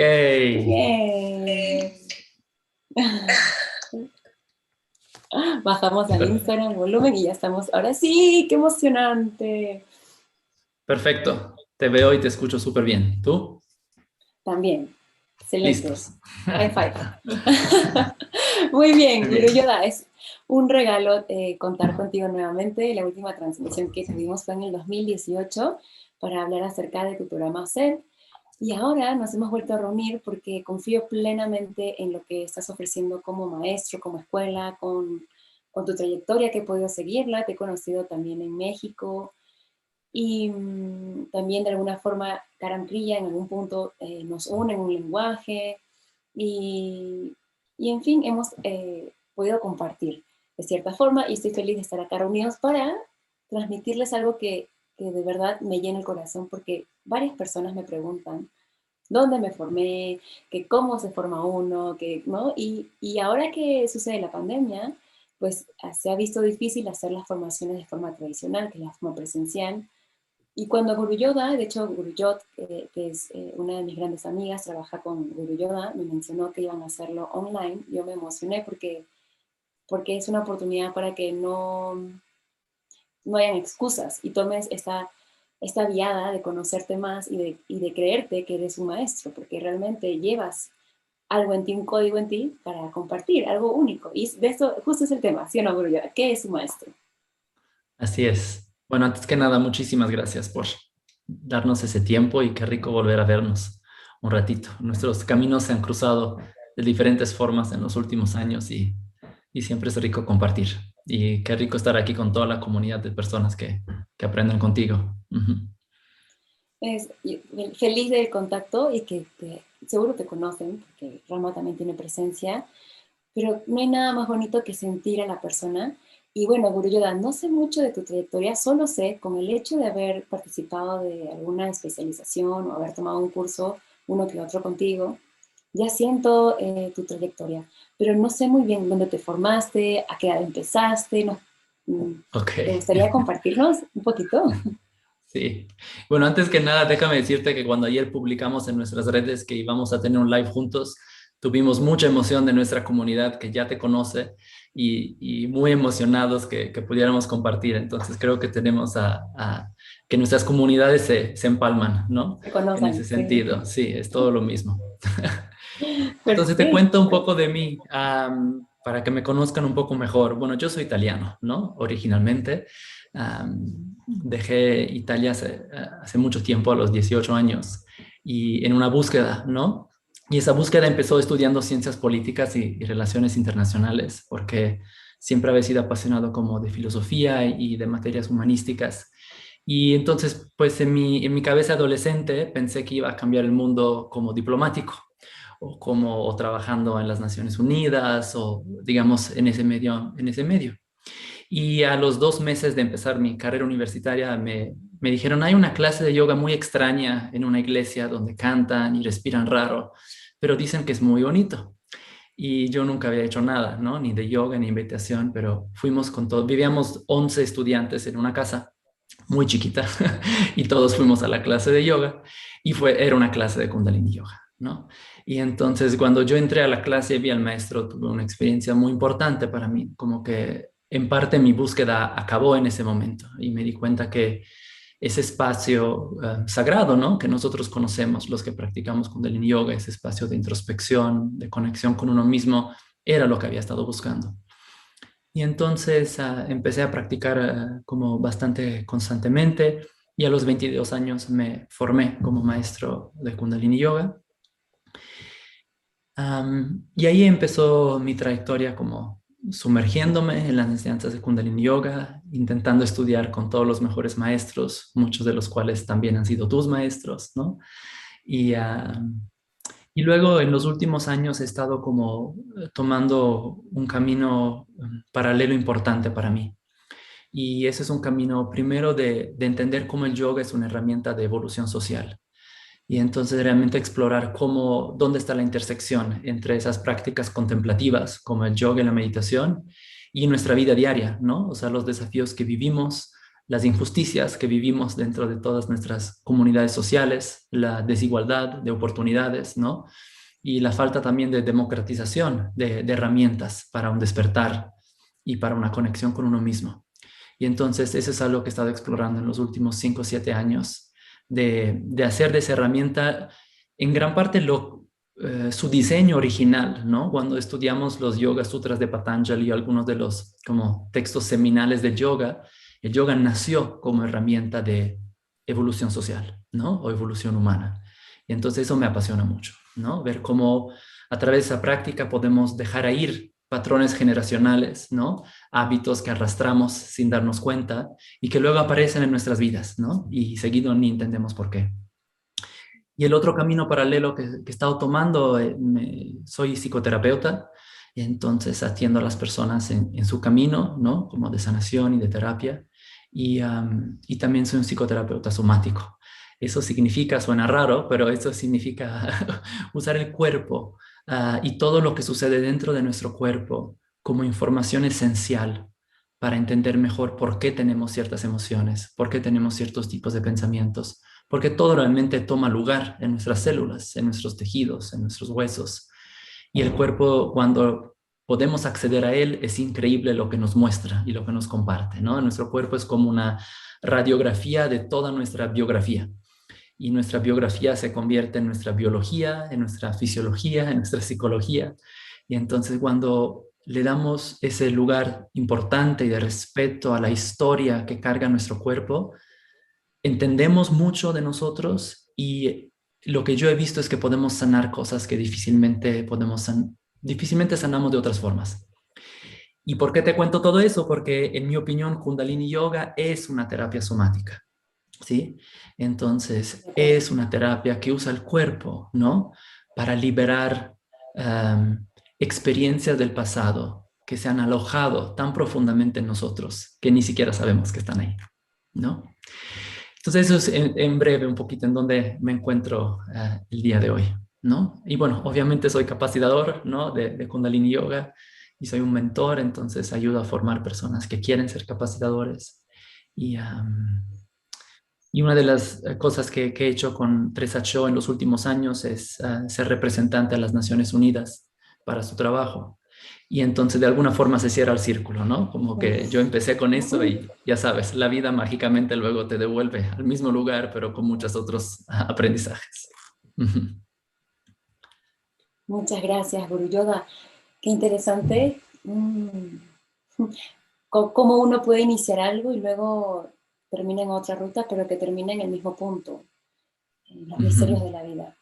¡Hey! Bien. Bajamos al Instagram volumen y ya estamos. Ahora sí, qué emocionante. Perfecto. Te veo y te escucho súper bien. ¿Tú? También. Excelente. Listos. High five. Muy bien, Muy Guru bien. Yoda, es un regalo contar contigo nuevamente. La última transmisión que tuvimos fue en el 2018 para hablar acerca de tu programa OSED. Y ahora nos hemos vuelto a reunir porque confío plenamente en lo que estás ofreciendo como maestro, como escuela, con tu trayectoria que he podido seguirla. Te he conocido también en México y también de alguna forma Caramprilla en algún punto nos une en un lenguaje y, y en fin, hemos podido compartir de cierta forma y estoy feliz de estar acá reunidos para transmitirles algo que de verdad me llena el corazón porque varias personas me preguntan dónde me formé, que cómo se forma uno, que, ¿no? Y ahora que sucede la pandemia, pues se ha visto difícil hacer las formaciones de forma tradicional, que es la forma presencial. Y cuando Guru Yoda, de hecho Guru Yot, que es una de mis grandes amigas, trabaja con Guru Yoda, me mencionó que iban a hacerlo online, yo me emocioné porque es una oportunidad para que no hayan excusas y tomes esta viada de conocerte más y de creerte que eres un maestro, porque realmente llevas algo en ti, un código en ti para compartir, algo único. Y de esto justo es el tema, ¿sí o no, Guru Yoda? ¿Qué es un maestro? Así es. Bueno, antes que nada, muchísimas gracias por darnos ese tiempo y qué rico volver a vernos un ratito. Nuestros caminos se han cruzado de diferentes formas en los últimos años y siempre es rico compartir. Y qué rico estar aquí con toda la comunidad de personas que aprenden contigo. Ujú. Feliz del contacto y que seguro te conocen, porque Rama también tiene presencia, pero no hay nada más bonito que sentir a la persona. Y bueno, Guru Yoda, no sé mucho de tu trayectoria, solo sé con el hecho de haber participado de alguna especialización o haber tomado un curso, uno que otro contigo, ya siento tu trayectoria, pero no sé muy bien dónde te formaste, a qué edad empezaste, no, Ok. ¿te gustaría compartirnos un poquito? Sí. Bueno, antes que nada, déjame decirte que cuando ayer publicamos en nuestras redes que íbamos a tener un live juntos, tuvimos mucha emoción de nuestra comunidad que ya te conoce y muy emocionados que pudiéramos compartir. Entonces creo que tenemos que nuestras comunidades se empalman, ¿no? Te En ese conocen, sí. sentido, sí, es todo lo mismo. Entonces te cuento un Perfecto. poco de mí, para que me conozcan un poco mejor. Bueno, yo soy italiano, ¿no? Originalmente. Dejé Italia hace mucho tiempo, a los 18 años, y en una búsqueda, ¿no? Y esa búsqueda empezó estudiando ciencias políticas y relaciones internacionales, porque siempre había sido apasionado como de filosofía y de materias humanísticas. Y entonces, pues en mi cabeza adolescente pensé que iba a cambiar el mundo como diplomático o trabajando en las Naciones Unidas o digamos en ese medio, en ese medio. Y a los 2 meses de empezar mi carrera universitaria me dijeron, hay una clase de yoga muy extraña en una iglesia donde cantan y respiran raro, pero dicen que es muy bonito. Y yo nunca había hecho nada, ¿no? Ni de yoga ni invitación, pero fuimos con todos, vivíamos 11 estudiantes en una casa muy chiquita y todos fuimos a la clase de yoga y era una clase de Kundalini Yoga, ¿no? Y entonces cuando yo entré a la clase y vi al maestro, tuve una experiencia muy importante para mí, como que en parte mi búsqueda acabó en ese momento y me di cuenta que ese espacio sagrado, ¿no? Que nosotros conocemos, los que practicamos Kundalini Yoga, ese espacio de introspección, de conexión con uno mismo, era lo que había estado buscando. Y entonces empecé a practicar como bastante constantemente y a los 22 años me formé como maestro de Kundalini Yoga. Y ahí empezó mi trayectoria como sumergiéndome en las enseñanzas de Kundalini Yoga, intentando estudiar con todos los mejores maestros, muchos de los cuales también han sido tus maestros, ¿no? Y, y luego en los últimos años he estado como tomando un camino paralelo importante para mí. Y ese es un camino primero de entender cómo el yoga es una herramienta de evolución social. Y entonces realmente explorar dónde está la intersección entre esas prácticas contemplativas, como el yoga y la meditación, y nuestra vida diaria, ¿no? O sea, los desafíos que vivimos, las injusticias que vivimos dentro de todas nuestras comunidades sociales, la desigualdad de oportunidades, ¿no? Y la falta también de democratización de herramientas para un despertar y para una conexión con uno mismo. Y entonces eso es algo que he estado explorando en los últimos 5 o 7 años, de hacer de esa herramienta en gran parte su diseño original, ¿no? Cuando estudiamos los Yoga Sutras de Patanjali y algunos de los como textos seminales del yoga, el yoga nació como herramienta de evolución social, ¿no? O evolución humana. Y entonces eso me apasiona mucho, ¿no? Ver cómo a través de esa práctica podemos dejar ir patrones generacionales, ¿no? Hábitos que arrastramos sin darnos cuenta y que luego aparecen en nuestras vidas, ¿no? Y seguido ni entendemos por qué. Y el otro camino paralelo que he estado tomando, soy psicoterapeuta, y entonces atiendo a las personas en su camino, ¿no? Como de sanación y de terapia, y también soy un psicoterapeuta somático. Eso significa, suena raro, pero eso significa usar el cuerpo y todo lo que sucede dentro de nuestro cuerpo como información esencial para entender mejor por qué tenemos ciertas emociones, por qué tenemos ciertos tipos de pensamientos, porque todo realmente toma lugar en nuestras células, en nuestros tejidos, en nuestros huesos. Y el cuerpo, cuando podemos acceder a él, es increíble lo que nos muestra y lo que nos comparte, ¿no? Nuestro cuerpo es como una radiografía de toda nuestra biografía. Y nuestra biografía se convierte en nuestra biología, en nuestra fisiología, en nuestra psicología. Y entonces cuando le damos ese lugar importante y de respeto a la historia que carga nuestro cuerpo, entendemos mucho de nosotros y lo que yo he visto es que podemos sanar cosas que difícilmente sanamos de otras formas. ¿Y por qué te cuento todo eso? Porque en mi opinión Kundalini Yoga es una terapia somática, ¿sí? Entonces es una terapia que usa el cuerpo, ¿no? Para liberar experiencias del pasado que se han alojado tan profundamente en nosotros que ni siquiera sabemos que están ahí, ¿no? Entonces eso es en breve un poquito en donde me encuentro el día de hoy, ¿no? Y bueno, obviamente soy capacitador, ¿no? De Kundalini Yoga y soy un mentor, entonces ayudo a formar personas que quieren ser capacitadores. Y una de las cosas que he hecho con Teresa Cho en los últimos años es ser representante a las Naciones Unidas para su trabajo. Y entonces de alguna forma se cierra el círculo, ¿no? Como que yo empecé con eso y ya sabes, la vida mágicamente luego te devuelve al mismo lugar, pero con muchos otros aprendizajes. Muchas gracias, Guru Yoga. Qué interesante. Cómo uno puede iniciar algo y luego termina en otra ruta, pero que termina en el mismo punto, en los misterios de la vida.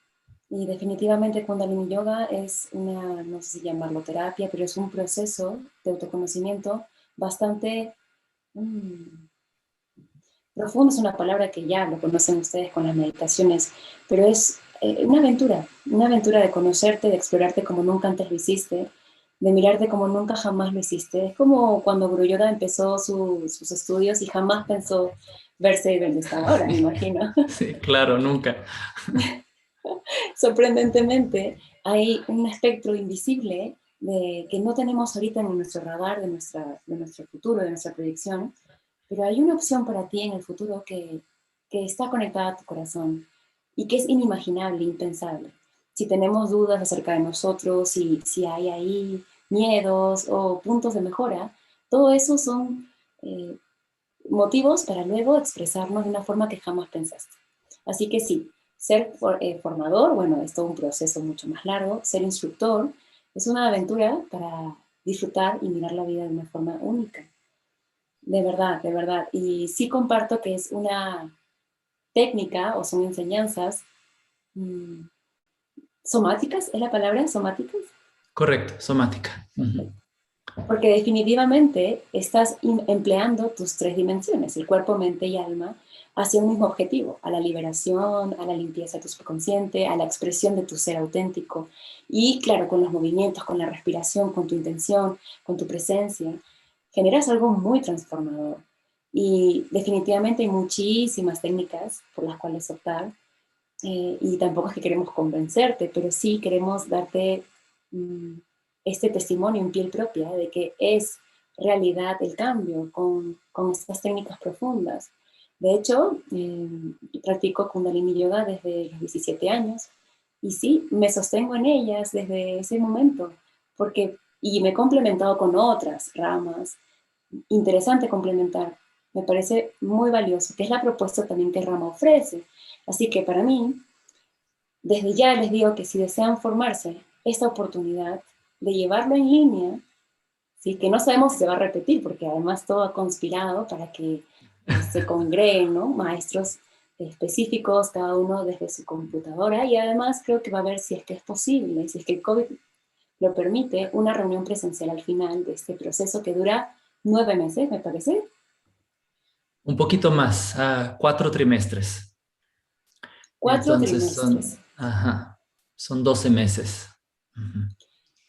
Y definitivamente Kundalini Yoga es una, no sé si llamarlo terapia, pero es un proceso de autoconocimiento bastante profundo, es una palabra que ya lo conocen ustedes con las meditaciones, pero es una aventura de conocerte, de explorarte como nunca antes lo hiciste, de mirarte como nunca jamás lo hiciste. Es como cuando Guru Yoga empezó sus estudios y jamás pensó verse donde está ahora, me imagino. Sí, claro, nunca. Sorprendentemente, hay un espectro invisible que no tenemos ahorita en nuestro radar de nuestro futuro, de nuestra proyección, pero hay una opción para ti en el futuro que está conectada a tu corazón y que es inimaginable, impensable. Si tenemos dudas acerca de nosotros, si hay ahí miedos o puntos de mejora, todo eso son motivos para luego expresarnos de una forma que jamás pensaste. Así que sí, ser formador, bueno, es todo un proceso mucho más largo. Ser instructor es una aventura para disfrutar y mirar la vida de una forma única. De verdad, de verdad. Y sí comparto que es una técnica o son enseñanzas somáticas, ¿es la palabra? ¿Somáticas? Correcto, somática. Porque definitivamente estás empleando tus tres dimensiones, el cuerpo, mente y alma, hacia un mismo objetivo, a la liberación, a la limpieza de tu subconsciente, a la expresión de tu ser auténtico. Y claro, con los movimientos, con la respiración, con tu intención, con tu presencia, generas algo muy transformador. Y definitivamente hay muchísimas técnicas por las cuales optar. Y tampoco es que queremos convencerte, pero sí queremos darte este testimonio en piel propia de que es realidad el cambio con estas técnicas profundas. De hecho, practico Kundalini Yoga desde los 17 años y sí, me sostengo en ellas desde ese momento, y me he complementado con otras ramas. Interesante complementar, me parece muy valioso, que es la propuesta también que Rama ofrece. Así que para mí, desde ya les digo que si desean formarse, esta oportunidad de llevarlo en línea, ¿sí? Que no sabemos si se va a repetir, porque además todo ha conspirado para que se congreguen, ¿no? Maestros específicos, cada uno desde su computadora, y además creo que va a ver si es que es posible, si es que el COVID lo permite, una reunión presencial al final de este proceso que dura 9 meses, me parece. Un poquito más, 4 trimestres. Entonces4 trimestres. son 12 meses. Ujú.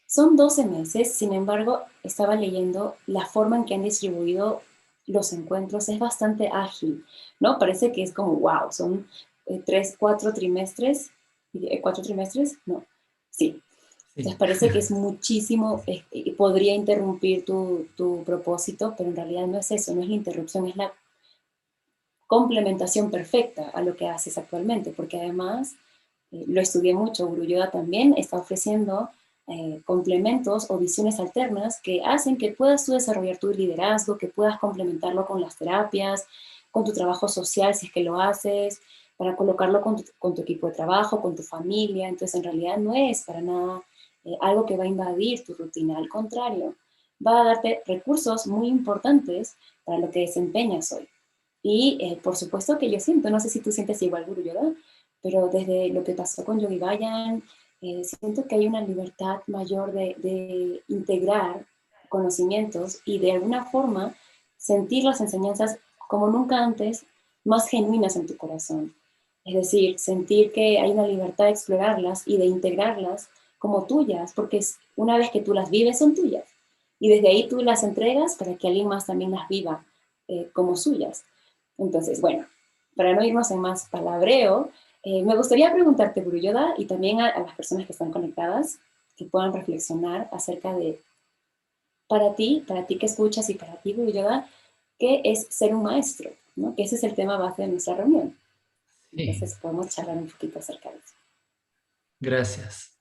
Son 12 meses, sin embargo, estaba leyendo la forma en que han distribuido los encuentros es bastante ágil, ¿no? Parece que es como, wow, son 3, 4 trimestres, 4 trimestres, no, sí. Entonces Sí. parece que es muchísimo, y podría interrumpir tu propósito, pero en realidad no es eso, no es la interrupción, es la complementación perfecta a lo que haces actualmente, porque además lo estudié mucho, Guru Yoga también está ofreciendo complementos o visiones alternas que hacen que puedas tú desarrollar tu liderazgo, que puedas complementarlo con las terapias, con tu trabajo social si es que lo haces, para colocarlo con tu equipo de trabajo, con tu familia. Entonces en realidad no es para nada algo que va a invadir tu rutina, al contrario, va a darte recursos muy importantes para lo que desempeñas hoy. Y por supuesto que yo siento, no sé si tú sientes igual, Guru Yoga, pero desde lo que pasó con Yogi Bayan, siento que hay una libertad mayor de integrar conocimientos y de alguna forma sentir las enseñanzas como nunca antes, más genuinas en tu corazón. Es decir, sentir que hay una libertad de explorarlas y de integrarlas como tuyas, porque una vez que tú las vives son tuyas. Y desde ahí tú las entregas para que alguien más también las viva como suyas. Entonces, bueno, para no irnos en más palabreo, me gustaría preguntarte, Guru Yoda, y también a las personas que están conectadas, que puedan reflexionar acerca de, para ti que escuchas y para ti, Guru Yoda, ¿qué es ser un maestro? ¿No? Que ese es el tema base de nuestra reunión. Sí, Entonces podemos charlar un poquito acerca de eso. gracias.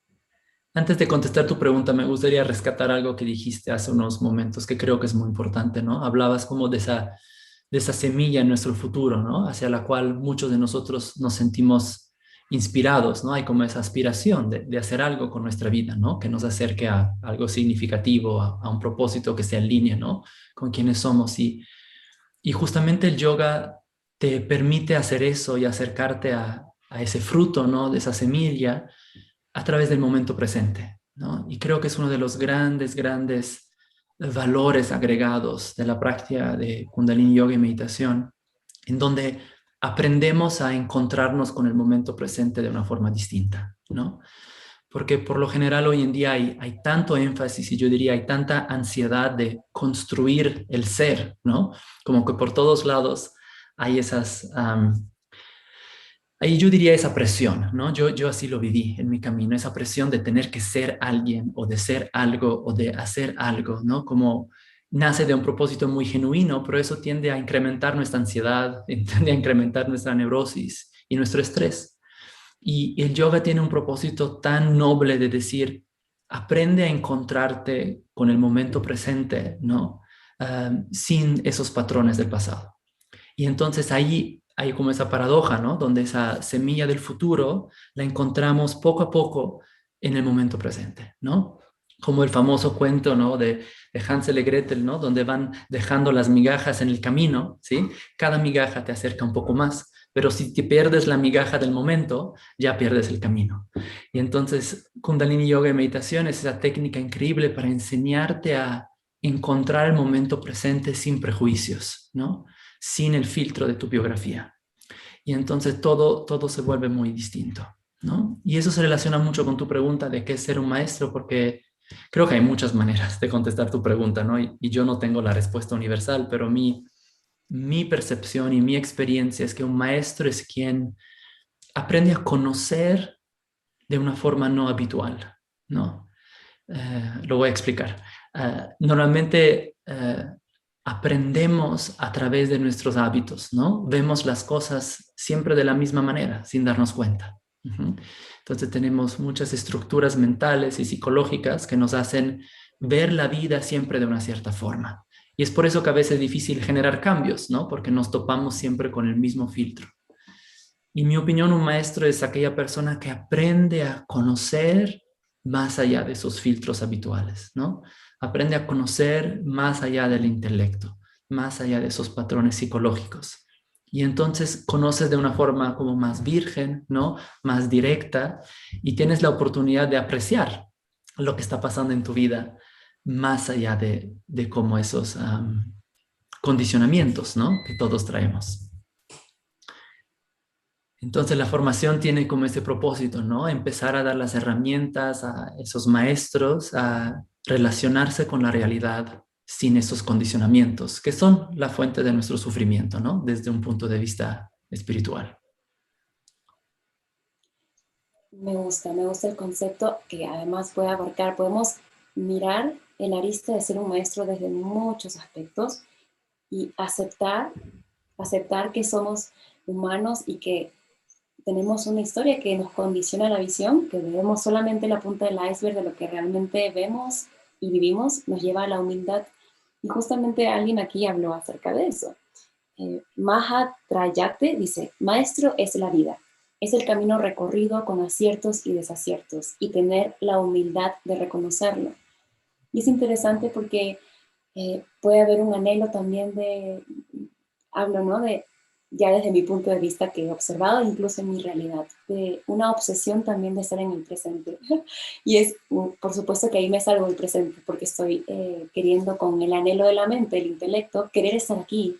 Antes de contestar tu pregunta, me gustaría rescatar algo que dijiste hace unos momentos que creo que es muy importante, ¿no? Hablabas como de esa semilla en nuestro futuro, ¿no? Hacia la cual muchos de nosotros nos sentimos inspirados, ¿no? Hay como esa aspiración de hacer algo con nuestra vida, ¿no? Que nos acerque a algo significativo, a un propósito que se alinee, ¿no? Con quienes somos. Y justamente el yoga te permite hacer eso y acercarte a ese fruto, ¿no? De esa semilla a través del momento presente, ¿no? Y creo que es uno de los grandes, grandes valores agregados de la práctica de Kundalini Yoga y meditación, en donde aprendemos a encontrarnos con el momento presente de una forma distinta, ¿no? Porque por lo general hoy en día hay tanto énfasis y yo diría hay tanta ansiedad de construir el ser, ¿no? Como que por todos lados hay ahí yo diría esa presión, ¿no? Yo así lo viví en mi camino, esa presión de tener que ser alguien o de ser algo o de hacer algo, ¿no? Como nace de un propósito muy genuino, pero eso tiende a incrementar nuestra ansiedad, tiende a incrementar nuestra neurosis y nuestro estrés. Y el yoga tiene un propósito tan noble de decir, aprende a encontrarte con el momento presente, ¿no? Sin esos patrones del pasado. Y entonces ahí hay como esa paradoja, ¿no? Donde esa semilla del futuro la encontramos poco a poco en el momento presente, ¿no? Como el famoso cuento, ¿no? De Hansel y Gretel, ¿no? Donde van dejando las migajas en el camino, ¿sí? Cada migaja te acerca un poco más, pero si te pierdes la migaja del momento, ya pierdes el camino. Y entonces Kundalini Yoga y meditación es esa técnica increíble para enseñarte a encontrar el momento presente sin prejuicios, ¿no? Sin el filtro de tu biografía. Y entonces todo se vuelve muy distinto, ¿no? Y eso se relaciona mucho con tu pregunta de qué es ser un maestro, porque creo que hay muchas maneras de contestar tu pregunta, ¿no? Y yo no tengo la respuesta universal, pero mi percepción y mi experiencia es que un maestro es quien aprende a conocer de una forma no habitual, ¿no? Lo voy a explicar. Normalmente aprendemos a través de nuestros hábitos, ¿no? Vemos las cosas siempre de la misma manera, sin darnos cuenta. Entonces tenemos muchas estructuras mentales y psicológicas que nos hacen ver la vida siempre de una cierta forma. Y es por eso que a veces es difícil generar cambios, ¿no? Porque nos topamos siempre con el mismo filtro. Y en mi opinión, un maestro es aquella persona que aprende a conocer más allá de esos filtros habituales, ¿no? Aprende a conocer más allá del intelecto, más allá de esos patrones psicológicos. Y entonces conoces de una forma como más virgen, ¿no? Más directa, y tienes la oportunidad de apreciar lo que está pasando en tu vida más allá de como esos condicionamientos, ¿no? Que todos traemos. Entonces la formación tiene como ese propósito, ¿no? Empezar a dar las herramientas a esos maestros a relacionarse con la realidad sin esos condicionamientos, que son la fuente de nuestro sufrimiento, ¿no? Desde un punto de vista espiritual. Me gusta el concepto que además puede abarcar, podemos mirar el arista de ser un maestro desde muchos aspectos y aceptar que somos humanos y que tenemos una historia que nos condiciona la visión, que vemos solamente la punta del iceberg de lo que realmente vemos y vivimos, nos lleva a la humildad. Y justamente alguien aquí habló acerca de eso. Maha Trayakte dice, maestro es la vida, es el camino recorrido con aciertos y desaciertos y tener la humildad de reconocerlo. Y es interesante porque puede haber un anhelo también hablo, ¿no? Ya desde mi punto de vista que he observado, incluso en mi realidad, de una obsesión también de estar en el presente. Y es, por supuesto que ahí me salgo del presente, porque estoy queriendo con el anhelo de la mente, el intelecto, querer estar aquí.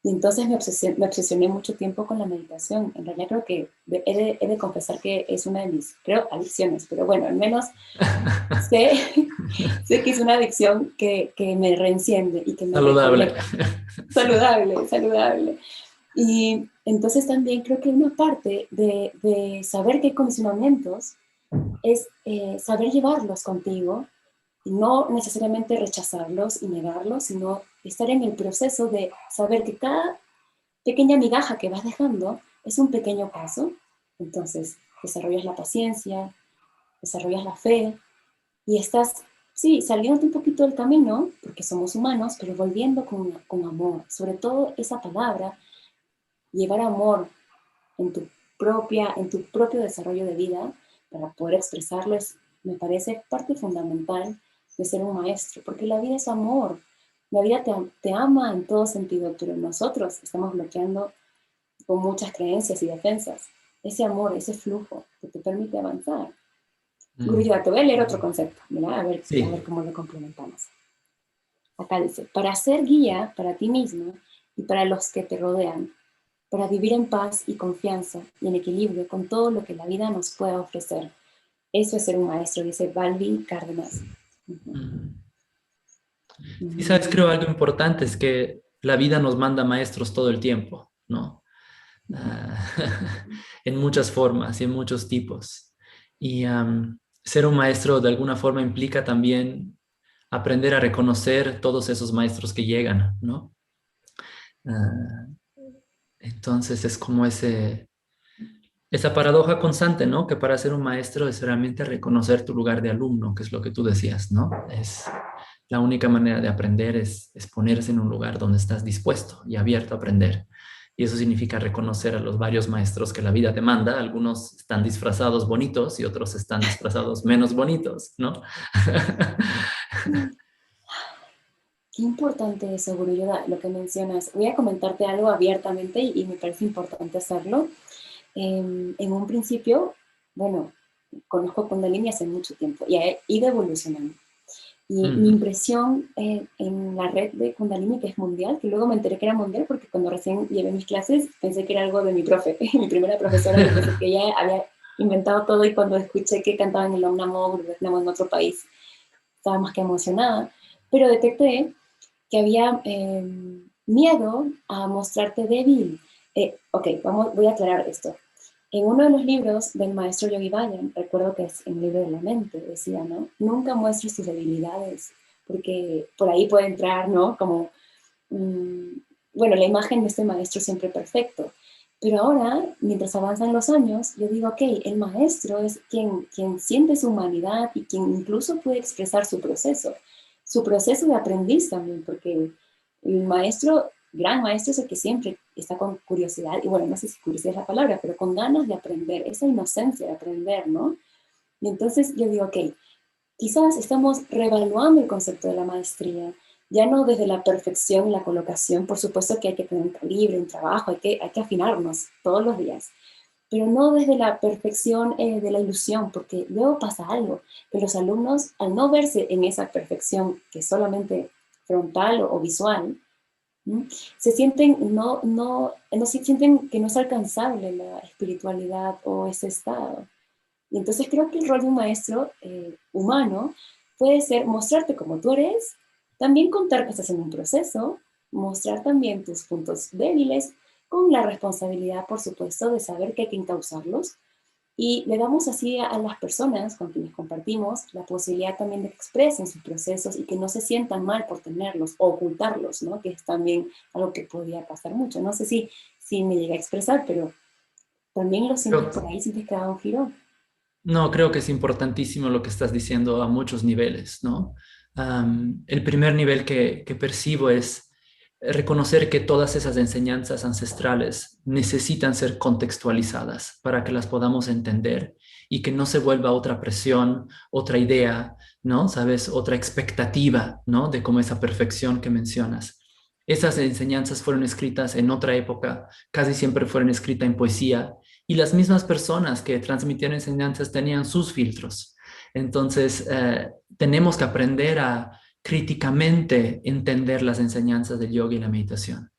Y entonces me obsesioné mucho tiempo con la meditación. En realidad creo que he de confesar que es una de mis, creo, adicciones, pero bueno, al menos sé, sé que es una adicción que me reenciende y que me Saludable. reconecta. Saludable, saludable. Y entonces también creo que una parte de saber que hay condicionamientos es saber llevarlos contigo y no necesariamente rechazarlos y negarlos, sino estar en el proceso de saber que cada pequeña migaja que vas dejando es un pequeño paso. Entonces desarrollas la paciencia, desarrollas la fe y estás, sí, saliendo un poquito del camino, porque somos humanos, pero volviendo con amor. Sobre todo esa palabra, llevar amor en tu propio desarrollo de vida para poder expresarlo me parece parte fundamental de ser un maestro, porque la vida es amor. La vida te ama en todo sentido, pero nosotros estamos bloqueando con muchas creencias y defensas ese amor, ese flujo que te permite avanzar. Guruya, te voy a leer otro concepto, ¿verdad? A ver Sí. cómo lo complementamos. Acá dice, para ser guía para ti mismo y para los que te rodean, para vivir en paz y confianza y en equilibrio con todo lo que la vida nos pueda ofrecer. Eso es ser un maestro, dice Balbi Cárdenas. Uh-huh. Sí, sabes, creo algo importante es que la vida nos manda maestros todo el tiempo, ¿no? Ah, en muchas formas y en muchos tipos. Y ser un maestro de alguna forma implica también aprender a reconocer todos esos maestros que llegan, ¿no? Ah, entonces es como esa paradoja constante, ¿no? Que para ser un maestro es realmente reconocer tu lugar de alumno, que es lo que tú decías, ¿no? Es la única manera de aprender es ponerse en un lugar donde estás dispuesto y abierto a aprender. Y eso significa reconocer a los varios maestros que la vida te manda. Algunos están disfrazados bonitos y otros están disfrazados menos bonitos, ¿no? Qué importante eso, Guruyoda, lo que mencionas. Voy a comentarte algo abiertamente y me parece importante hacerlo. En un principio, bueno, conozco Kundalini hace mucho tiempo y he ido evolucionando. Y mi Mm. impresión en la red de Kundalini, que es mundial, que luego me enteré que era mundial porque cuando recién llevé mis clases pensé que era algo de mi profe, mi primera profesora, yo pensé que ella había inventado todo y cuando escuché que cantaban el Om Namo, Namo en otro país, estaba más que emocionada, pero detecté que había miedo a mostrarte débil. Ok, voy a aclarar esto. En uno de los libros del maestro Yogi Bhajan, recuerdo que es en el libro de la mente, decía, ¿no? Nunca muestres tus debilidades, porque por ahí puede entrar, ¿no? Como, bueno, la imagen de este maestro siempre perfecto. Pero ahora, mientras avanzan los años, yo digo, ok, el maestro es quien siente su humanidad y quien incluso puede expresar su proceso de aprendiz también, porque el maestro, gran maestro es el que siempre está con curiosidad, y bueno, no sé si curiosidad es la palabra, pero con ganas de aprender, esa inocencia de aprender, ¿no? Y entonces yo digo, ok, quizás estamos reevaluando el concepto de la maestría, ya no desde la perfección y la colocación, por supuesto que hay que tener un calibre, un trabajo, hay que afinarnos todos los días, pero no desde la perfección de la ilusión, porque luego pasa algo, que los alumnos, al no verse en esa perfección que es solamente frontal o visual, ¿m? Se sienten, no se sienten que no es alcanzable la espiritualidad o ese estado. Y entonces creo que el rol de un maestro humano puede ser mostrarte como tú eres, también contar que estás en un proceso, mostrar también tus puntos débiles, con la responsabilidad, por supuesto, de saber que hay que encauzarlos. Y le damos así a las personas con quienes compartimos la posibilidad también de que expresen sus procesos y que no se sientan mal por tenerlos o ocultarlos, ¿no? Que es también algo que podría pasar mucho. No sé si me llega a expresar, pero también lo sientes por Creo- ahí, sientes que da un giro. no, creo que es importantísimo lo que estás diciendo a muchos niveles, ¿no? El primer nivel que percibo es reconocer que todas esas enseñanzas ancestrales necesitan ser contextualizadas para que las podamos entender y que no se vuelva otra presión, otra idea, ¿no? ¿Sabes? Otra expectativa, ¿no? De cómo esa perfección que mencionas. Esas enseñanzas fueron escritas en otra época, casi siempre fueron escritas en poesía y las mismas personas que transmitían enseñanzas tenían sus filtros. Entonces, tenemos que aprender a críticamente entender las enseñanzas del yoga y la meditación.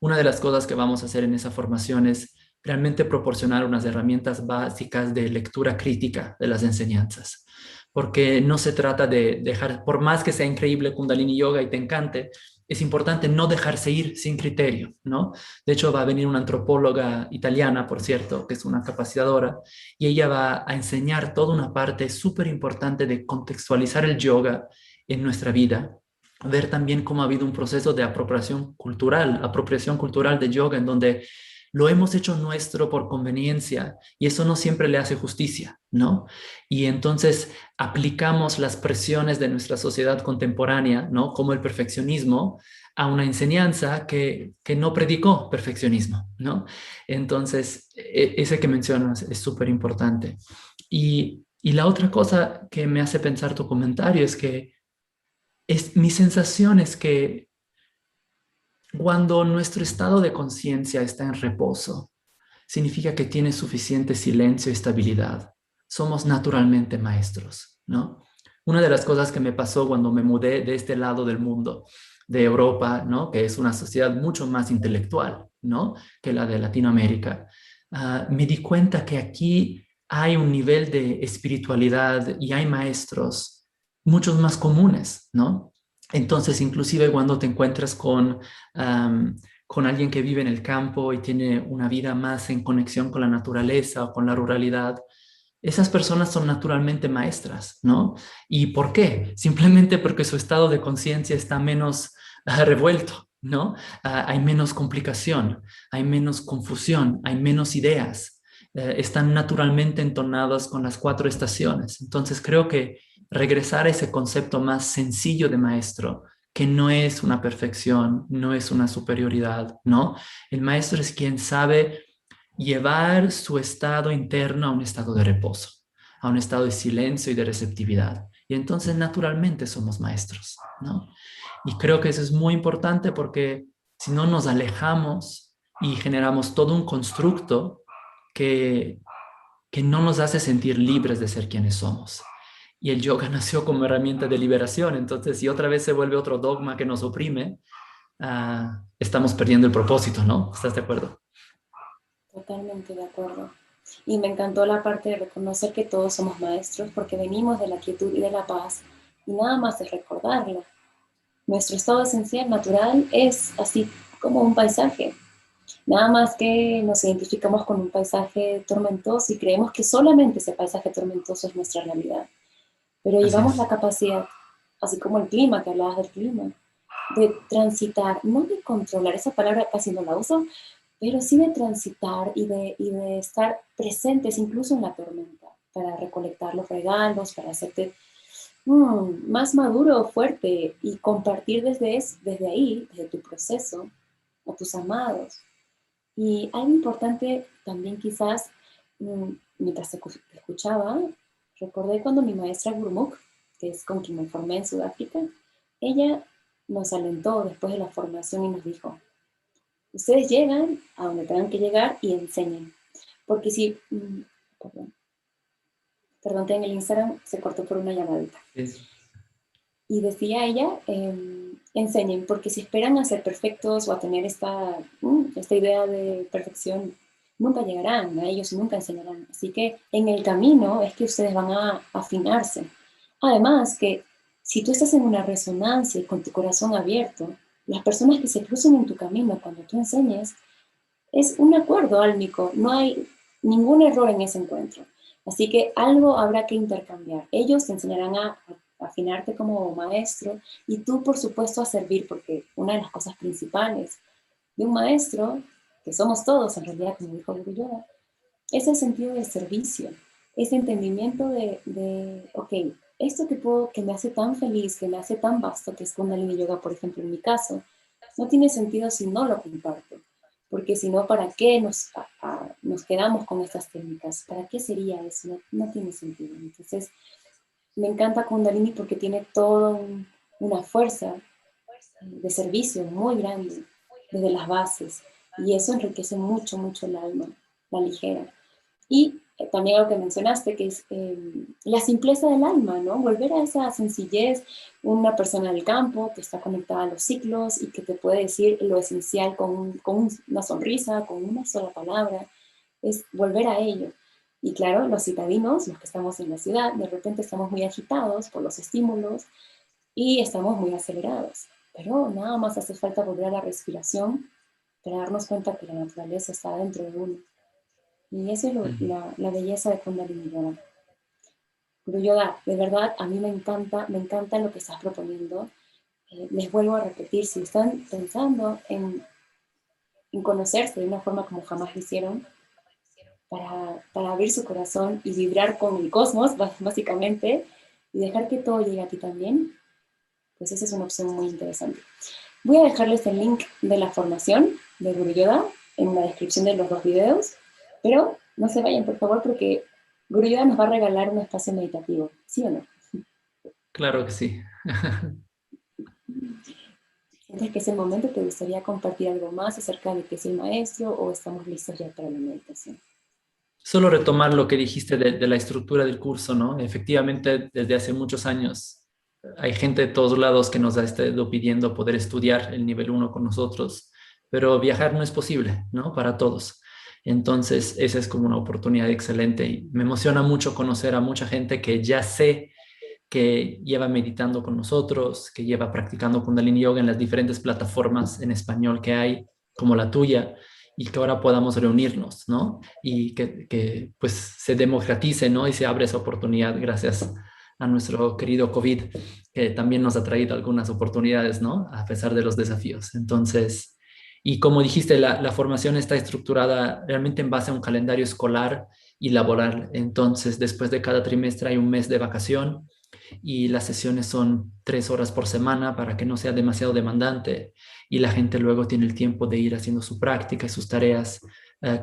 Una de las cosas que vamos a hacer en esa formación es realmente proporcionar unas herramientas básicas de lectura crítica de las enseñanzas, porque no se trata de dejar, por más que sea increíble Kundalini Yoga y te encante, es importante no dejarse ir sin criterio, ¿no? De hecho, va a venir una antropóloga italiana, por cierto, que es una capacitadora, y ella va a enseñar toda una parte súper importante de contextualizar el yoga en nuestra vida, ver también cómo ha habido un proceso de apropiación cultural de yoga, en donde lo hemos hecho nuestro por conveniencia y eso no siempre le hace justicia, ¿no? Y entonces aplicamos las presiones de nuestra sociedad contemporánea, ¿no? Como el perfeccionismo, a una enseñanza que no predicó perfeccionismo, ¿no? Entonces, ese que mencionas es súper importante. Y la otra cosa que me hace pensar tu comentario es que mi sensación es que cuando nuestro estado de conciencia está en reposo, significa que tiene suficiente silencio y estabilidad. Somos naturalmente maestros, ¿no? Una de las cosas que me pasó cuando me mudé de este lado del mundo, de Europa, ¿no? Que es una sociedad mucho más intelectual, ¿no? Que la de Latinoamérica, me di cuenta que aquí hay un nivel de espiritualidad y hay maestros muchos más comunes, ¿no? Entonces, inclusive cuando te encuentras con alguien que vive en el campo y tiene una vida más en conexión con la naturaleza o con la ruralidad, esas personas son naturalmente maestras, ¿no? ¿Y por qué? Simplemente porque su estado de conciencia está menos revuelto, ¿no? Hay menos complicación, hay menos confusión, hay menos ideas, están naturalmente entonadas con las cuatro estaciones. Entonces creo que regresar a ese concepto más sencillo de maestro, que no es una perfección, no es una superioridad, ¿no? El maestro es quien sabe llevar su estado interno a un estado de reposo, a un estado de silencio y de receptividad. Y entonces naturalmente somos maestros, ¿no? Y creo que eso es muy importante porque si no nos alejamos y generamos todo un constructo que, que no nos hace sentir libres de ser quienes somos. Y el yoga nació como herramienta de liberación, entonces si otra vez se vuelve otro dogma que nos oprime, estamos perdiendo el propósito, ¿no? ¿Estás de acuerdo? Totalmente de acuerdo. Y me encantó la parte de reconocer que todos somos maestros porque venimos de la quietud y de la paz y nada más es recordarla. Nuestro estado esencial natural es así como un paisaje. Nada más que nos identificamos con un paisaje tormentoso y creemos que solamente ese paisaje tormentoso es nuestra realidad. Pero Así llevamos la es. capacidad. así como el clima, que hablabas del clima, de transitar, no de controlar, esa palabra casi no la uso, pero sí de transitar y de estar presentes incluso en la tormenta, para recolectar los regalos, para hacerte más maduro, fuerte y compartir desde ahí, desde tu proceso, a tus amados. Y algo importante también quizás, mientras te escuchaba, recordé cuando mi maestra Gurmukh, que es con quien me formé en Sudáfrica, ella nos alentó después de la formación y nos dijo, ustedes llegan a donde tengan que llegar y enseñen. Porque si, perdón, perdón, que en el Instagram se cortó por una llamadita. Sí. Y decía ella, enseñen, porque si esperan a ser perfectos o a tener esta idea de perfección, nunca llegarán a ellos y nunca enseñarán. Así que en el camino es que ustedes van a afinarse. Además que si tú estás en una resonancia y con tu corazón abierto, las personas que se crucen en tu camino cuando tú enseñes, es un acuerdo álmico, no hay ningún error en ese encuentro. Así que algo habrá que intercambiar. Ellos te enseñarán a afinarte como maestro y tú, por supuesto, a servir, porque una de las cosas principales de un maestro, que somos todos en realidad, como dijo Guru Yoda, es el sentido del servicio, ese entendimiento ok, esto que me hace tan feliz, que me hace tan vasto, que es Kundalini Yoga, por ejemplo, en mi caso, no tiene sentido si no lo comparto. Porque si no, ¿para qué nos quedamos con estas técnicas? ¿Para qué sería eso? No, no tiene sentido. Entonces, me encanta Kundalini porque tiene toda una fuerza de servicio muy grande desde las bases. Y eso enriquece mucho, mucho el alma, la ligera. Y también algo que mencionaste, que es la simpleza del alma, ¿no? Volver a esa sencillez, una persona del campo que está conectada a los ciclos y que te puede decir lo esencial con una sonrisa, con una sola palabra, es volver a ello. Y claro, los citadinos, los que estamos en la ciudad, de repente estamos muy agitados por los estímulos y estamos muy acelerados. Pero nada más hace falta volver a la respiración para darnos cuenta que la naturaleza está dentro de uno. Y eso es la belleza de Kundalini Yoga. Guru Yoga, de verdad, a mí me encanta lo que estás proponiendo. Les vuelvo a repetir, si están pensando en conocerse de una forma como jamás lo hicieron, para abrir su corazón y vibrar con el cosmos, básicamente, y dejar que todo llegue a ti también, pues esa es una opción muy interesante. Voy a dejarles el link de la formación de Guru Yoga en la descripción de los dos videos, pero no se vayan, por favor, porque Guru Yoga nos va a regalar un espacio meditativo, ¿sí o no? Claro que sí. ¿Sientes que es el momento? ¿Te gustaría compartir algo más acerca de qué es el maestro o estamos listos ya para la meditación? Solo retomar lo que dijiste de la estructura del curso, ¿no? Efectivamente, desde hace muchos años hay gente de todos lados que nos ha estado pidiendo poder estudiar el nivel uno con nosotros, pero viajar no es posible, ¿no? Para todos. Entonces, esa es como una oportunidad excelente y me emociona mucho conocer a mucha gente que ya sé que lleva meditando con nosotros, que lleva practicando Kundalini Yoga en las diferentes plataformas en español que hay, como la tuya, y que ahora podamos reunirnos, ¿no? Y que pues se democratice, ¿no? Y se abre esa oportunidad gracias a nuestro querido COVID, que también nos ha traído algunas oportunidades, ¿no? A pesar de los desafíos. Entonces, y como dijiste, la formación está estructurada realmente en base a un calendario escolar y laboral. Entonces, después de cada trimestre hay un mes de vacación y las sesiones son 3 horas por semana para que no sea demasiado demandante y la gente luego tiene el tiempo de ir haciendo su práctica y sus tareas,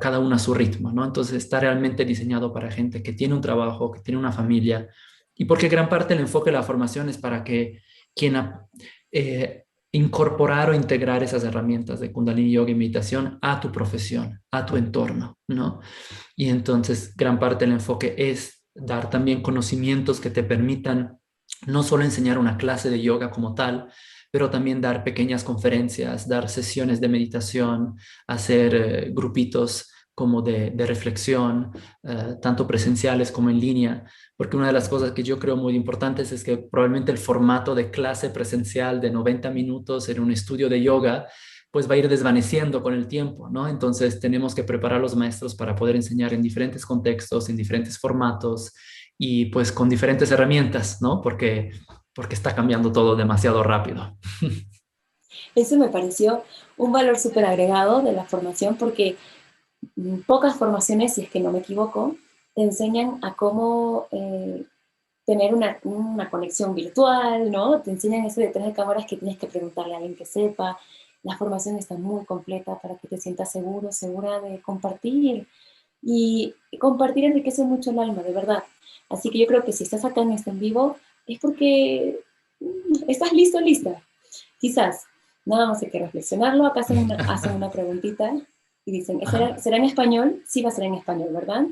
cada una a su ritmo, ¿no? Entonces está realmente diseñado para gente que tiene un trabajo, que tiene una familia y porque gran parte del enfoque de la formación es para que quien incorporar o integrar esas herramientas de Kundalini Yoga y meditación a tu profesión, a tu entorno, ¿no? Y entonces gran parte del enfoque es dar también conocimientos que te permitan no solo enseñar una clase de yoga como tal, pero también dar pequeñas conferencias, dar sesiones de meditación, hacer grupitos como de reflexión, tanto presenciales como en línea, porque una de las cosas que yo creo muy importantes es que probablemente el formato de clase presencial de 90 minutos en un estudio de yoga pues va a ir desvaneciendo con el tiempo, ¿no? Entonces tenemos que preparar a los maestros para poder enseñar en diferentes contextos, en diferentes formatos y pues con diferentes herramientas, ¿no? Porque porque está cambiando todo demasiado rápido. Eso me pareció un valor súper agregado de la formación porque pocas formaciones, si es que no me equivoco, te enseñan a cómo tener una conexión virtual, ¿no? Te enseñan eso detrás de cámaras que tienes que preguntarle a alguien que sepa. La formación está muy completa para que te sientas seguro, segura de compartir. Y compartir enriquece mucho el alma, de verdad. Así que yo creo que si estás acá en este en vivo, es porque estás listo, lista. Quizás, nada más hay que reflexionarlo. Acá hacen una preguntita y dicen, Ajá. ¿será en español? Sí va a ser en español, ¿verdad?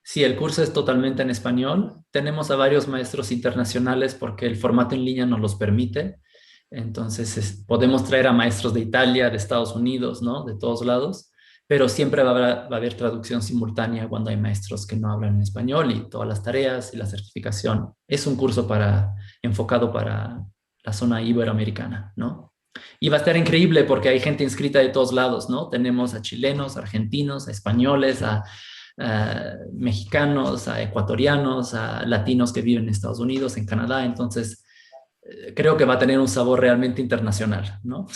Sí, el curso es totalmente en español. Tenemos a varios maestros internacionales porque el formato en línea nos los permite. Entonces, podemos traer a maestros de Italia, de Estados Unidos, ¿no? De todos lados, pero siempre va a haber traducción simultánea cuando hay maestros que no hablan en español y todas las tareas y la certificación. Es un curso enfocado para la zona iberoamericana, ¿no? Y va a estar increíble porque hay gente inscrita de todos lados, ¿no? Tenemos a chilenos, argentinos, a españoles, a mexicanos, a ecuatorianos, a latinos que viven en Estados Unidos, en Canadá. Entonces, creo que va a tener un sabor realmente internacional, ¿no?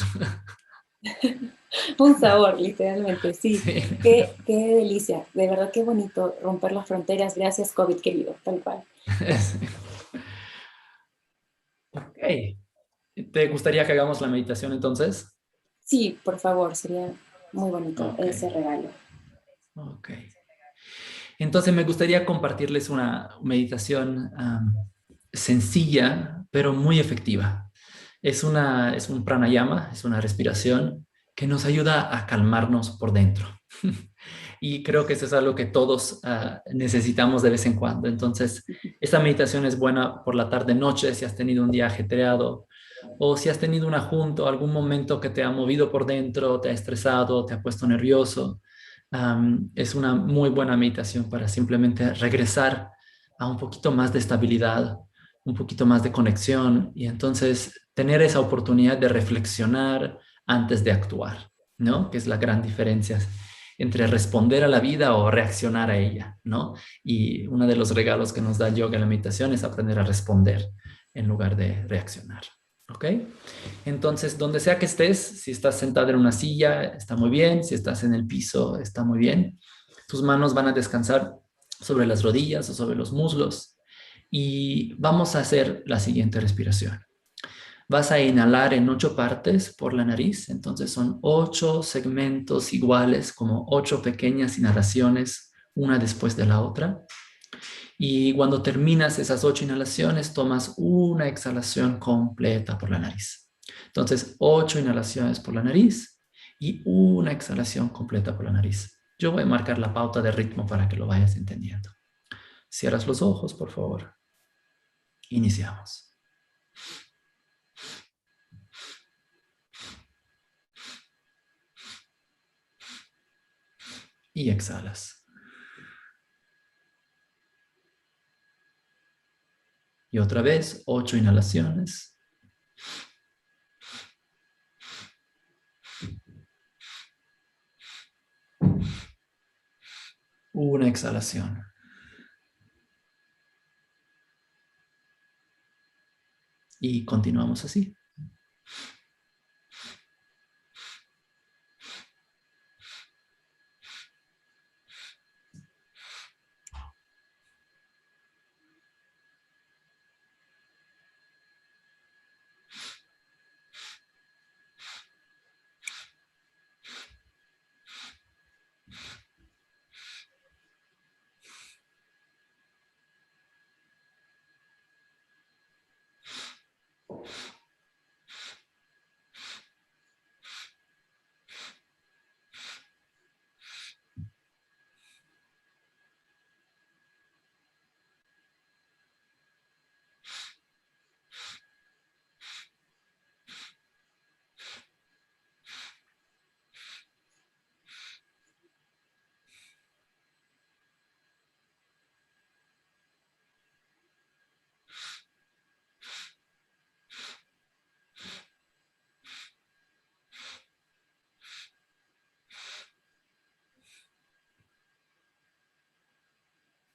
Un sabor, literalmente, sí. Sí. Qué delicia. De verdad, qué bonito romper las fronteras. Gracias, COVID, querido, tal cual. Ok. ¿Te gustaría que hagamos la meditación entonces? Sí, por favor, sería muy bonito Ok, ese regalo. ok. Entonces me gustaría compartirles una meditación sencilla, pero muy efectiva. Es un pranayama, es una respiración que nos ayuda a calmarnos por dentro. Y creo que eso es algo que todos necesitamos de vez en cuando. Entonces, esta meditación es buena por la tarde-noche si has tenido un día ajetreado o si has tenido una junta o algún momento que te ha movido por dentro, te ha estresado, te ha puesto nervioso. Es una muy buena meditación para simplemente regresar a un poquito más de estabilidad, un poquito más de conexión y entonces tener esa oportunidad de reflexionar antes de actuar, ¿no? Que es la gran diferencia entre responder a la vida o reaccionar a ella, ¿no? Y uno de los regalos que nos da el yoga en la meditación es aprender a responder en lugar de reaccionar, ¿ok? Entonces, donde sea que estés, si estás sentado en una silla, está muy bien, si estás en el piso, está muy bien. Tus manos van a descansar sobre las rodillas o sobre los muslos y vamos a hacer la siguiente respiración. Vas a inhalar en 8 partes por la nariz, entonces son 8 segmentos iguales, como 8 pequeñas inhalaciones, una después de la otra. Y cuando terminas esas 8 inhalaciones, tomas una exhalación completa por la nariz. Entonces, 8 inhalaciones por la nariz y una exhalación completa por la nariz. Yo voy a marcar la pauta de ritmo para que lo vayas entendiendo. Cierras los ojos, por favor. Iniciamos. Y exhalas. Y otra vez, 8 inhalaciones. Una exhalación. Y continuamos así.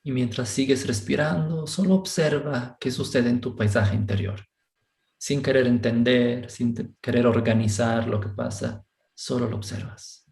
Y mientras sigues respirando, solo observa qué sucede en tu paisaje interior. sin querer entender, sin querer organizar lo que pasa, solo lo observas.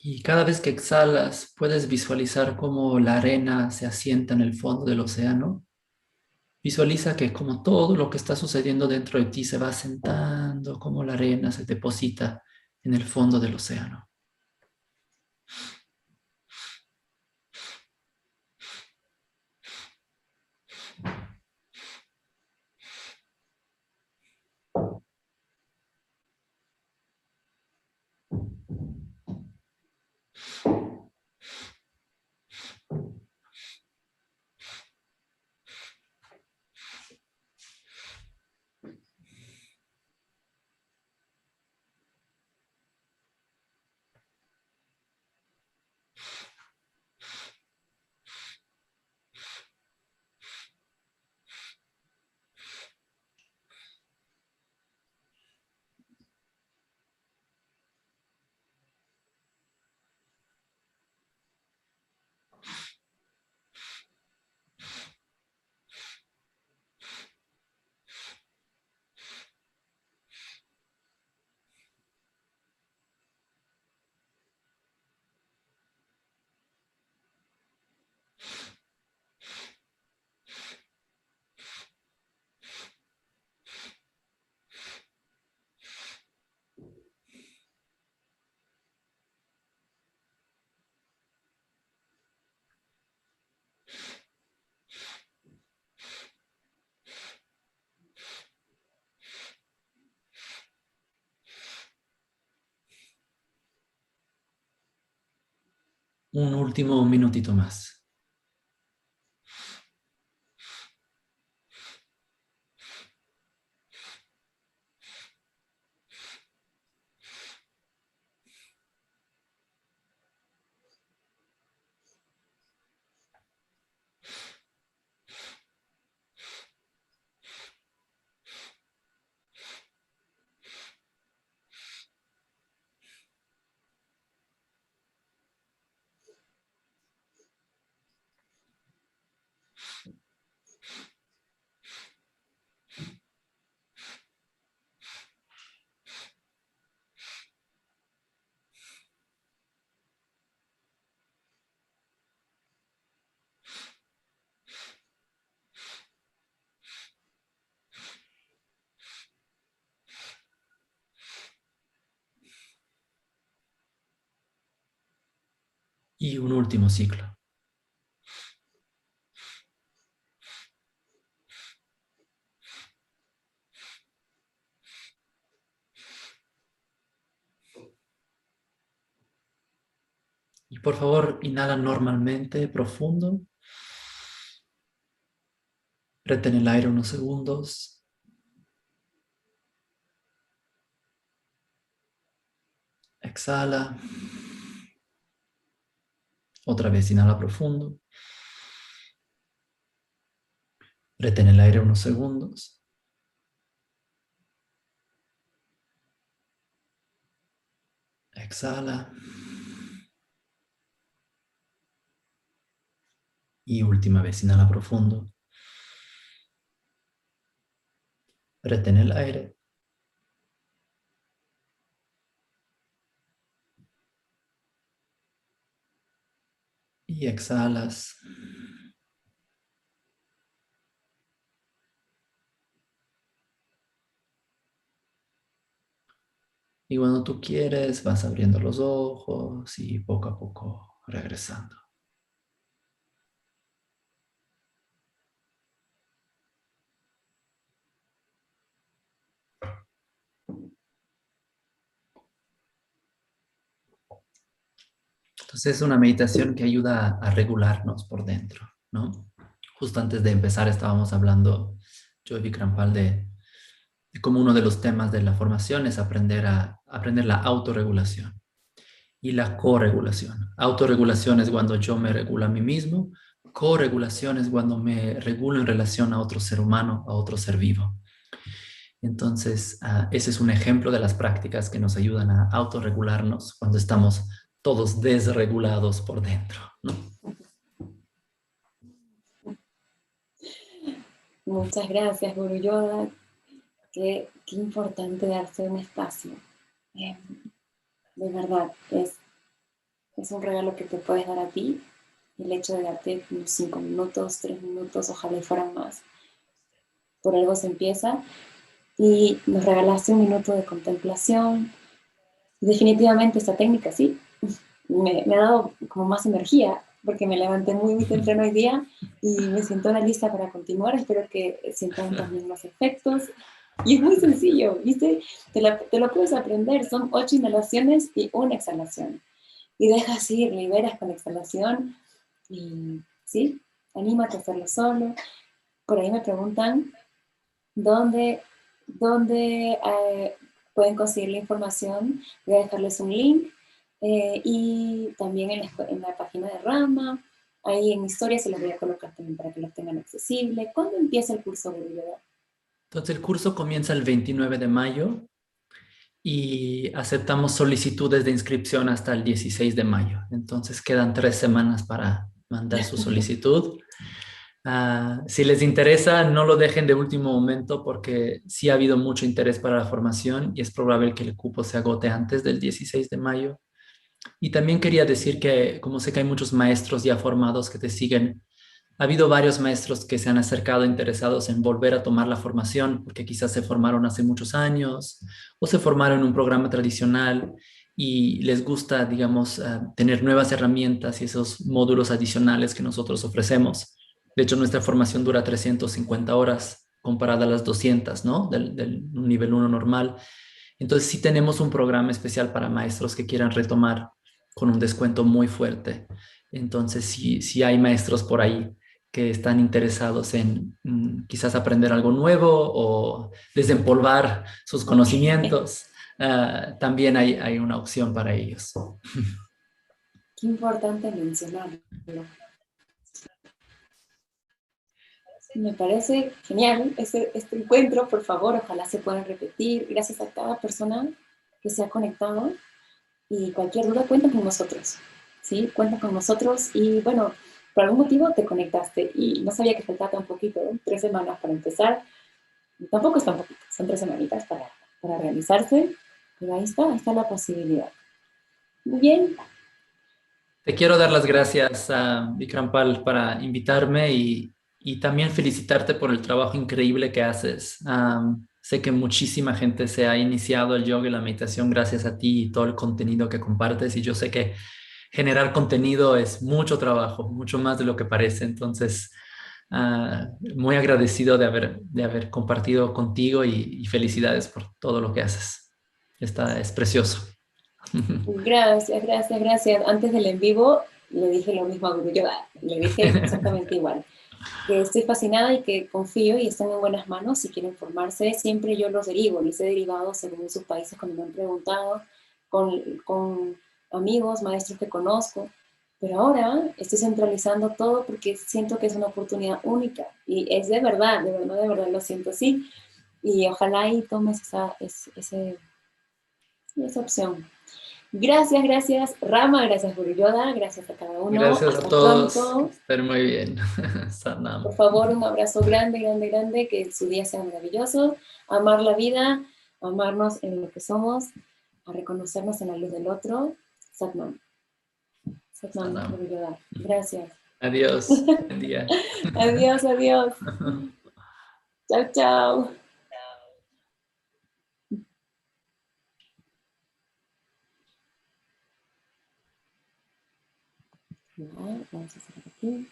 Y cada vez que exhalas, puedes visualizar cómo la arena se asienta en el fondo del océano. Visualiza que como todo lo que está sucediendo dentro de ti se va asentando, como la arena se deposita en el fondo del océano. Un último minutito más. Y un último ciclo. Y por favor, inhala normalmente, profundo. Retén el aire unos segundos. Exhala. Otra vez inhala profundo. Retén el aire unos segundos. Exhala. Y última vez, inhala profundo. Retén el aire. Y exhalas. Y cuando tú quieres, vas abriendo los ojos y poco a poco regresando. Entonces es una meditación que ayuda a regularnos por dentro, ¿no? Justo antes de empezar estábamos hablando, yo y Vikrampal, de cómo uno de los temas de la formación es aprender la autorregulación y la corregulación. Autorregulación es cuando yo me regulo a mí mismo, corregulación es cuando me regulo en relación a otro ser humano, a otro ser vivo. Entonces, ese es un ejemplo de las prácticas que nos ayudan a autorregularnos cuando estamos todos desregulados por dentro, ¿no? Muchas gracias, Guru Yoda. Qué importante darse un espacio. Eh, de verdad, es un regalo que te puedes dar a ti. El hecho de darte unos 5 minutos, 3 minutos, ojalá fueran más. Por algo se empieza. Y nos regalaste un minuto de contemplación. Definitivamente esta técnica, sí, me ha dado como más energía, porque me levanté muy temprano hoy día y me siento lista para continuar. Espero que sientan también los efectos. Y es muy sencillo, ¿viste? Te lo puedes aprender. Son 8 inhalaciones y una exhalación. Y dejas ir, liberas con la exhalación. Y sí, anímate a hacerlo solo. Por ahí me preguntan dónde, dónde pueden conseguir la información. Voy a dejarles un link. Y también en la página de Rama. Ahí en historia se los voy a colocar también para que los tengan accesible. ¿Cuándo empieza el curso de Yoga? Entonces el curso comienza el 29 de mayo y aceptamos solicitudes de inscripción hasta el 16 de mayo. Entonces quedan 3 semanas para mandar su solicitud. Si les interesa, no lo dejen de último momento porque sí ha habido mucho interés para la formación y es probable que el cupo se agote antes del 16 de mayo. Y también quería decir que, como sé que hay muchos maestros ya formados que te siguen, ha habido varios maestros que se han acercado interesados en volver a tomar la formación porque quizás se formaron hace muchos años o se formaron en un programa tradicional y les gusta, digamos, tener nuevas herramientas y esos módulos adicionales que nosotros ofrecemos. De hecho, nuestra formación dura 350 horas comparada a las 200, ¿no? Del nivel 1 normal. Entonces, sí tenemos un programa especial para maestros que quieran retomar con un descuento muy fuerte. Entonces, sí hay maestros por ahí que están interesados en quizás aprender algo nuevo o desempolvar sus Okay. conocimientos, también hay una opción para ellos. Qué importante mencionarlo. Me parece genial este encuentro. Por favor, ojalá se puedan repetir. Gracias a cada persona que se ha conectado. Y cualquier duda, cuenta con nosotros. ¿Sí? Cuenta con nosotros. Y bueno, por algún motivo te conectaste y no sabía que faltaba tan poquito, ¿eh? 3 semanas para empezar. Tampoco es tan poquito, son 3 semanitas para realizarse. Pero ahí está la posibilidad. Muy bien. Te quiero dar las gracias a Vikrampal para invitarme y también felicitarte por el trabajo increíble que haces. Sé que muchísima gente se ha iniciado el yoga y la meditación gracias a ti y todo el contenido que compartes y yo sé que generar contenido es mucho trabajo, mucho más de lo que parece. Entonces, muy agradecido de haber compartido contigo y felicidades por todo lo que haces. Es precioso. Gracias, gracias, gracias. Antes del en vivo le dije lo mismo a Guru Yoga, le dije exactamente igual, que estoy fascinada y que confío y están en buenas manos. Si quieren formarse, siempre yo los derivo, les he derivado según sus países cuando me han preguntado, con amigos, maestros que conozco, pero ahora estoy centralizando todo porque siento que es una oportunidad única y es de verdad lo siento así y ojalá y tomes esa opción. Gracias, gracias Rama, gracias Guru Yoda, gracias a cada uno. Gracias a Hasta todos. Que pronto. estén muy bien. Por Sanam. favor, un abrazo grande, grande, grande, que su día sea maravilloso. Amar la vida, amarnos en lo que somos, a reconocernos en la luz del otro. Satnam. Sanam. Gracias. Adiós. Buen día. Adiós, adiós. Chao, chao. Vamos a hacer aquí.